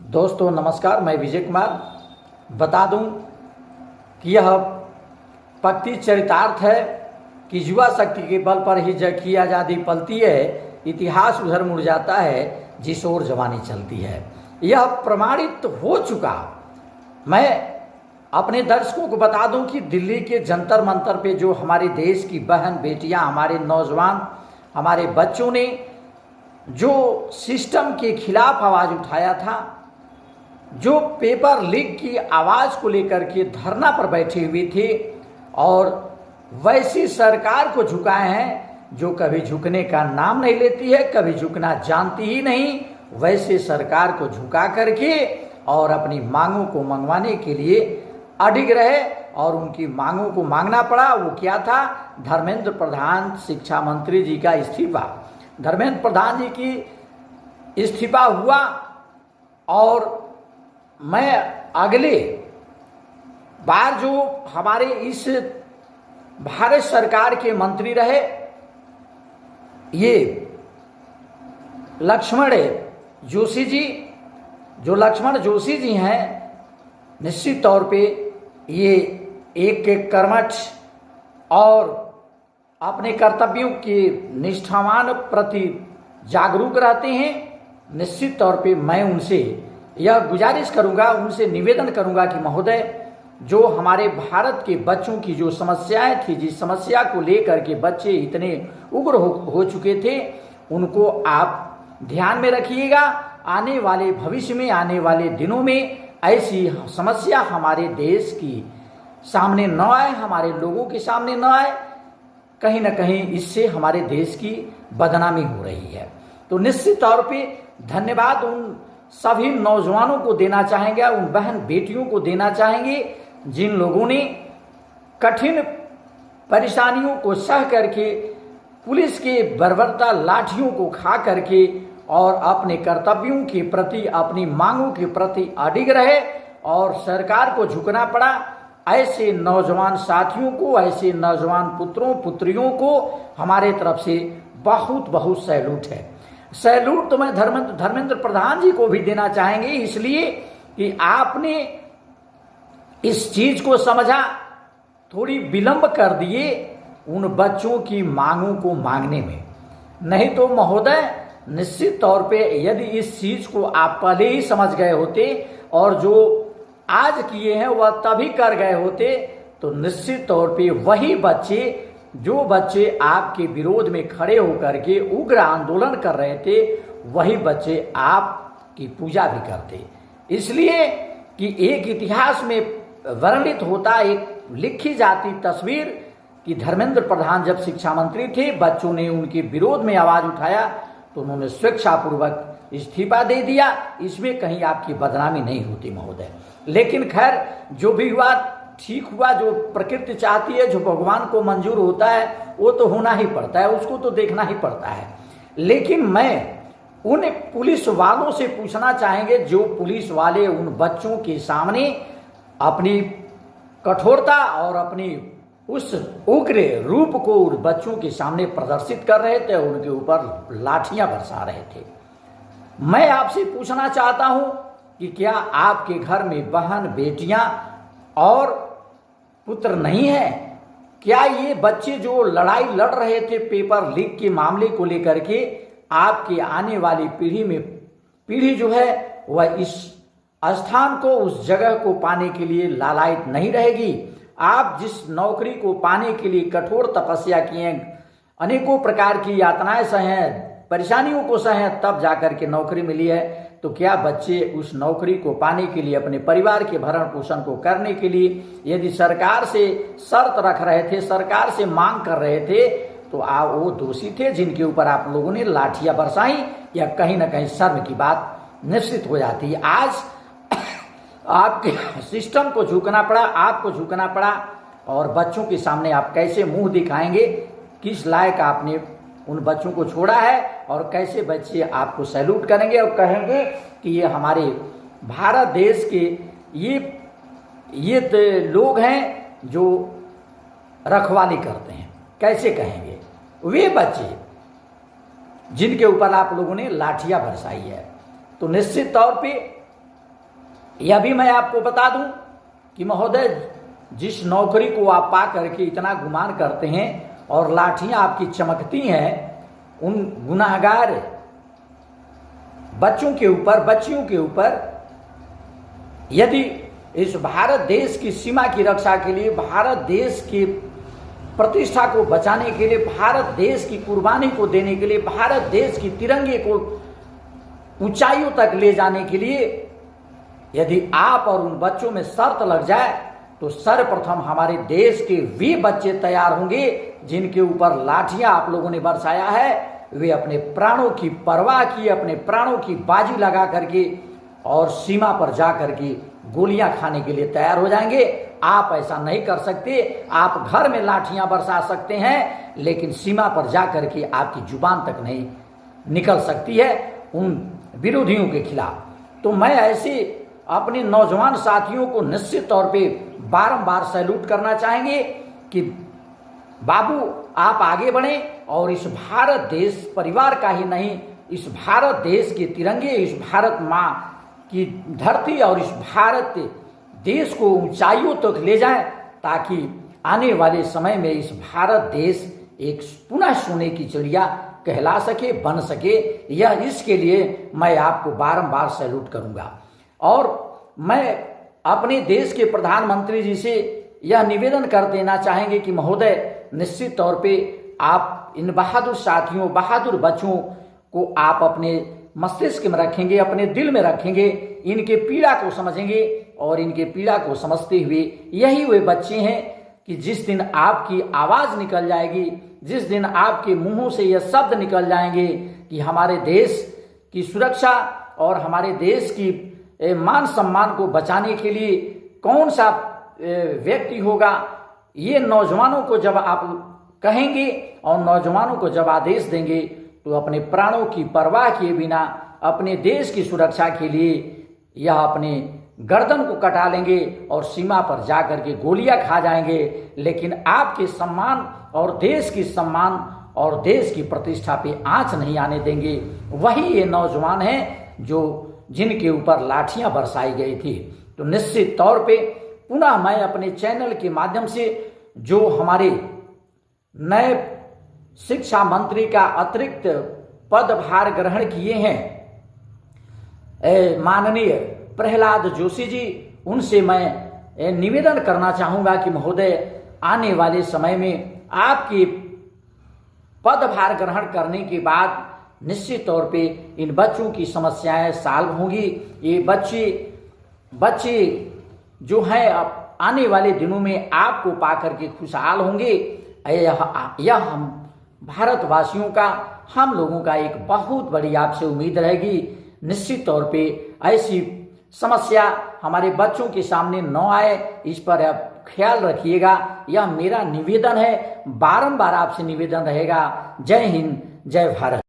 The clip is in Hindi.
दोस्तों नमस्कार, मैं विजय कुमार। बता दूं कि यह पक्ति चरितार्थ है कि युवा शक्ति के बल पर ही जखी आज़ादी पलती है, इतिहास उधर मुड़ जाता है जिस ओर जवानी चलती है। यह प्रमाणित हो चुका। मैं अपने दर्शकों को बता दूं कि दिल्ली के जंतर मंतर पे जो हमारे देश की बहन बेटियां, हमारे नौजवान, हमारे बच्चों ने जो सिस्टम के खिलाफ आवाज़ उठाया था, जो पेपर लीक की आवाज़ को लेकर के धरना पर बैठे हुए थे और वैसी सरकार को झुकाए हैं जो कभी झुकने का नाम नहीं लेती है, कभी झुकना जानती ही नहीं, वैसे सरकार को झुका करके और अपनी मांगों को मंगवाने के लिए अडिग रहे और उनकी मांगों को मांगना पड़ा। वो क्या था? धर्मेंद्र प्रधान शिक्षा मंत्री जी का इस्तीफा। धर्मेंद्र प्रधान जी की इस्तीफा हुआ और मैं अगले बार जो हमारे इस भारत सरकार के मंत्री रहे, ये लक्ष्मण जोशी जी, जो लक्ष्मण जोशी जी हैं, निश्चित तौर पे ये एक कर्मठ और अपने कर्तव्यों के निष्ठावान प्रति जागरूक रहते हैं। निश्चित तौर पे मैं उनसे यह गुजारिश करूंगा, उनसे निवेदन करूंगा कि महोदय, जो हमारे भारत के बच्चों की जो समस्याएं थी, जिस समस्या को लेकर के बच्चे इतने उग्र हो चुके थे, उनको आप ध्यान में रखिएगा। आने वाले भविष्य में, आने वाले दिनों में ऐसी समस्या हमारे देश की सामने न आए, हमारे लोगों के सामने न आए। कहीं ना कहीं इससे हमारे देश की बदनामी हो रही है। तो निश्चित तौर पे धन्यवाद उन सभी नौजवानों को देना चाहेंगे, उन बहन बेटियों को देना चाहेंगे जिन लोगों ने कठिन परेशानियों को सह करके, पुलिस के बर्बरता लाठियों को खा करके और अपने कर्तव्यों के प्रति, अपनी मांगों के प्रति अडिग रहे और सरकार को झुकना पड़ा। ऐसे नौजवान साथियों को, ऐसे नौजवान पुत्रों पुत्रियों को हमारे तरफ से बहुत बहुत सैल्यूट है। सैल्यूट तो मैं धर्मेंद्र प्रधान जी को भी देना चाहेंगे, इसलिए कि आपने इस चीज को समझा, थोड़ी विलंब कर दिए उन बच्चों की मांगों को मांगने में। नहीं तो महोदय, निश्चित तौर पे यदि इस चीज को आप पहले ही समझ गए होते और जो आज किए हैं वह तभी कर गए होते, तो निश्चित तौर पे वही बच्चे, जो बच्चे आपके विरोध में खड़े होकर के उग्र आंदोलन कर रहे थे, वही बच्चे आपकी पूजा भी करते। इसलिए कि एक इतिहास में वर्णित होता, एक लिखी जाती तस्वीर कि धर्मेंद्र प्रधान जब शिक्षा मंत्री थे, बच्चों ने उनके विरोध में आवाज उठाया तो उन्होंने स्वेच्छापूर्वक इस्तीफा दे दिया। इसमें कहीं आपकी बदनामी नहीं होती महोदय। लेकिन खैर, जो भी हुआ ठीक हुआ। जो प्रकृति चाहती है, जो भगवान को मंजूर होता है, वो तो होना ही पड़ता है, उसको तो देखना ही पड़ता है। लेकिन मैं उन पुलिस वालों से पूछना चाहेंगे, जो पुलिस वाले उन बच्चों के सामने अपनी कठोरता और अपनी उस उग्र रूप को उन बच्चों के सामने प्रदर्शित कर रहे थे, उनके ऊपर लाठियां बरसा रहे थे। मैं आपसे पूछना चाहता हूं कि क्या आपके घर में बहन बेटियां और पुत्र नहीं है? क्या ये बच्चे जो लड़ाई लड़ रहे थे पेपर लीक के मामले को लेकर के, आपकी आने वाली पीढ़ी जो है वह इस स्थान को, उस जगह को पाने के लिए लालायित नहीं रहेगी? आप जिस नौकरी को पाने के लिए कठोर तपस्या किए, अनेकों प्रकार की यातनाएं सहे, परेशानियों को सहे, तब जाकर के नौकरी मिली है, तो क्या बच्चे उस नौकरी को पाने के लिए, अपने परिवार के भरण पोषण को करने के लिए यदि सरकार से शर्त रख रहे थे, सरकार से मांग कर रहे थे, तो आप वो दोषी थे जिनके ऊपर आप लोगों ने लाठियां बरसाई? या कहीं ना कहीं शर्म की बात निश्चित हो जाती है। आज आपके सिस्टम को झुकना पड़ा, आपको झुकना पड़ा, और बच्चों के सामने आप कैसे मुंह दिखाएंगे? किस लायक आपने उन बच्चों को छोड़ा है और कैसे बच्चे आपको सैल्यूट करेंगे और कहेंगे कि ये हमारे भारत देश के ये लोग हैं जो रखवाली करते हैं? कैसे कहेंगे? वे बच्चे जिनके ऊपर आप लोगों ने लाठियां बरसाई है। तो निश्चित तौर पे यह भी मैं आपको बता दूं कि महोदय, जिस नौकरी को आप पा करके इतना गुमान करते हैं और लाठियां आपकी चमकती हैं, उन गुनाहगार बच्चों के ऊपर, बच्चियों के ऊपर, यदि इस भारत देश की सीमा की रक्षा के लिए, भारत देश की प्रतिष्ठा को बचाने के लिए, भारत देश की कुर्बानी को देने के लिए, भारत देश की तिरंगे को ऊंचाइयों तक ले जाने के लिए यदि आप और उन बच्चों में शर्त लग जाए, तो सर्वप्रथम हमारे देश के वे बच्चे तैयार होंगे जिनके ऊपर लाठियां आप लोगों ने बरसाया है। वे अपने प्राणों की परवाह किए, अपने प्राणों की बाजी लगा करके और सीमा पर जा करके गोलियां खाने के लिए तैयार हो जाएंगे। आप ऐसा नहीं कर सकते। आप घर में लाठियां बरसा सकते हैं, लेकिन सीमा पर जा करके आपकी जुबान तक नहीं निकल सकती है उन विरोधियों के खिलाफ। तो मैं ऐसे अपने नौजवान साथियों को निश्चित तौर पे बारंबार सैल्यूट करना चाहेंगे कि बाबू, आप आगे बढ़ें और इस भारत देश परिवार का ही नहीं, इस भारत देश के तिरंगे, इस भारत माँ की धरती और इस भारत देश को ऊंचाइयों तक ले जाएं, ताकि आने वाले समय में इस भारत देश एक पुनः सोने की चिड़िया कहला सके, बन सके। यह इसके लिए मैं आपको बारंबार सैल्यूट करूंगा। और मैं अपने देश के प्रधानमंत्री जी से यह निवेदन कर देना चाहेंगे कि महोदय, निश्चित तौर पे आप इन बहादुर साथियों, बहादुर बच्चों को आप अपने मस्तिष्क में रखेंगे, अपने दिल में रखेंगे, इनके पीड़ा को समझेंगे और इनके पीड़ा को समझते हुए यही वे बच्चे हैं कि जिस दिन आपकी आवाज़ निकल जाएगी, जिस दिन आपके मुंहों से यह शब्द निकल जाएंगे कि हमारे देश की सुरक्षा और हमारे देश की मान सम्मान को बचाने के लिए कौन सा व्यक्ति होगा, ये नौजवानों को जब आप कहेंगे और नौजवानों को जब आदेश देंगे, तो अपने प्राणों की परवाह किए बिना अपने देश की सुरक्षा के लिए यह अपने गर्दन को कटा लेंगे और सीमा पर जाकर के गोलियां खा जाएंगे। लेकिन आपके सम्मान और देश की सम्मान और देश की प्रतिष्ठा पे आंच नहीं आने देंगे। वही ये नौजवान हैं जो जिनके ऊपर लाठियां बरसाई गई थी। तो निश्चित तौर पे पुनः मैं अपने चैनल के माध्यम से जो हमारे नए शिक्षा मंत्री का अतिरिक्त पदभार ग्रहण किए हैं माननीय प्रहलाद जोशी जी, उनसे मैं निवेदन करना चाहूँगा कि महोदय, आने वाले समय में आपके पदभार ग्रहण करने के बाद निश्चित तौर पे इन बच्चों की समस्याएं सॉल्व होंगी। ये बच्चे जो हैं अब आने वाले दिनों में आपको पाकर के खुशहाल होंगे। यह हम भारतवासियों का, हम लोगों का एक बहुत बड़ी आपसे उम्मीद रहेगी। निश्चित तौर पे ऐसी समस्या हमारे बच्चों के सामने न आए, इस पर आप ख्याल रखिएगा। यह मेरा निवेदन है, बारंबार आपसे निवेदन रहेगा। जय हिंद, जय भारत।